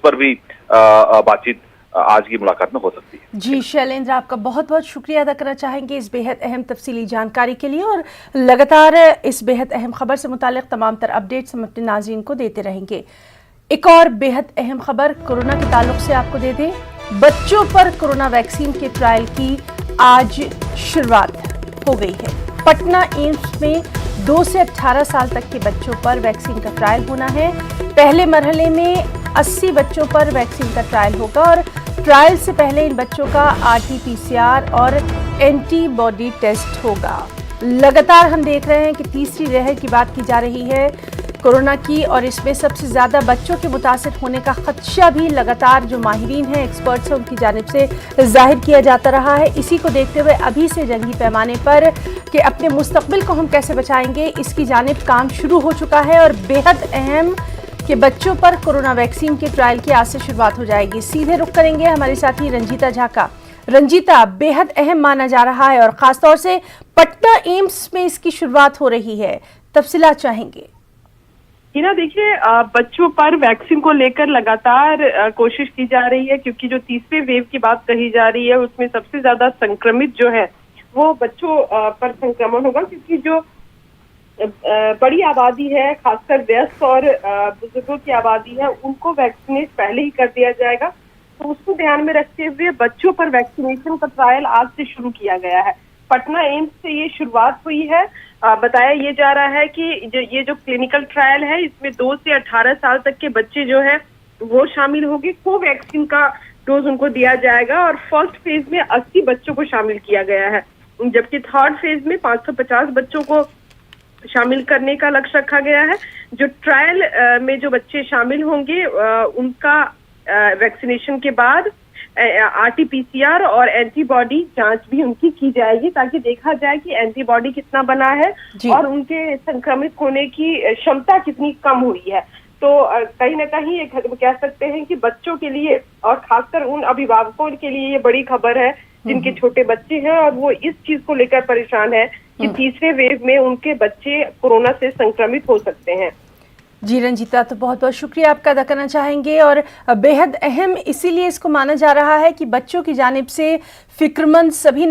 पर भी बातचीत आज की मुलाकात में हो सकती है। जी शैलेंद्र, आपका बहुत बहुत शुक्रिया अदा करना चाहेंगे इस बेहद अहम तफसीली जानकारी के लिए, और लगातार इस बेहद अहम खबर से मुतालिक तमाम तर अपडेट्स हम अपने नाज़रीन को देते रहेंगे। एक और बेहद अहम खबर कोरोना के ताल्लुक से आपको दे दें। बच्चों पर कोरोना वैक्सीन के ट्रायल की आज शुरुआत हो गई है। पटना एम्स में 2 से 18 साल तक के बच्चों पर वैक्सीन का ट्रायल होना है। पहले मरहले में 80 बच्चों पर वैक्सीन का ट्रायल होगा और ट्रायल से पहले इन बच्चों का RT-PCR और एंटीबॉडी टेस्ट होगा। लगातार हम देख रहे हैं कि तीसरी लहर की बात की जा रही है कोरोना की, और इसमें सबसे ज़्यादा बच्चों के मुतासिर होने का खदशा भी लगातार जो माहिरीन हैं, एक्सपर्ट्स हैं, उनकी जानिब से जाहिर किया जाता रहा है। इसी को देखते हुए अभी से जंगी पैमाने पर कि अपने मुस्तकबिल को हम कैसे बचाएंगे, इसकी जानिब काम शुरू हो चुका है। और बेहद अहम कि बच्चों पर कोरोना वैक्सीन के ट्रायल की आज से शुरुआत हो जाएगी। सीधे रुख करेंगे हमारे साथी रंजीता झा का। रंजीता, बेहद अहम माना जा रहा है और ख़ासतौर से पटना एम्स में इसकी शुरुआत हो रही है, तफसीलात चाहेंगे। हिना, देखिए, बच्चों पर वैक्सीन को लेकर लगातार कोशिश की जा रही है, क्योंकि जो तीसरे वेव की बात कही जा रही है उसमें सबसे ज्यादा संक्रमित जो है वो बच्चों पर संक्रमण होगा, क्योंकि जो बड़ी आबादी है, खासकर वयस्क और बुजुर्गों की आबादी है, उनको वैक्सीनेट पहले ही कर दिया जाएगा। तो उसको ध्यान में रखते हुए बच्चों पर वैक्सीनेशन का ट्रायल आज से शुरू किया गया है। पटना एम्स से ये शुरुआत हुई है। बताया ये जा रहा है कि ये जो क्लिनिकल ट्रायल है इसमें 2 से 18 साल तक के बच्चे जो है वो शामिल होंगे। कोवैक्सीन का डोज उनको दिया जाएगा और फर्स्ट फेज में 80 बच्चों को शामिल किया गया है, जबकि थर्ड फेज में 550 बच्चों को शामिल करने का लक्ष्य रखा गया है। जो ट्रायल में जो बच्चे शामिल होंगे उनका वैक्सीनेशन के बाद RT-PCR और एंटीबॉडी जांच भी उनकी की जाएगी, ताकि देखा जाए कि एंटीबॉडी कितना बना है और उनके संक्रमित होने की क्षमता कितनी कम हुई है। तो कहीं ना कहीं ये कह सकते हैं कि बच्चों के लिए और खासकर उन अभिभावकों के लिए ये बड़ी खबर है जिनके छोटे बच्चे हैं और वो इस चीज को लेकर परेशान है कि तीसरे वेव में उनके बच्चे कोरोना से संक्रमित हो सकते हैं। जी रंजीता, तो बहुत बहुत शुक्रिया आपका अदा करना चाहेंगे। और बेहद अहम इसीलिए इसको माना जा रहा है कि बच्चों की जानिब से फिक्रमंद सभी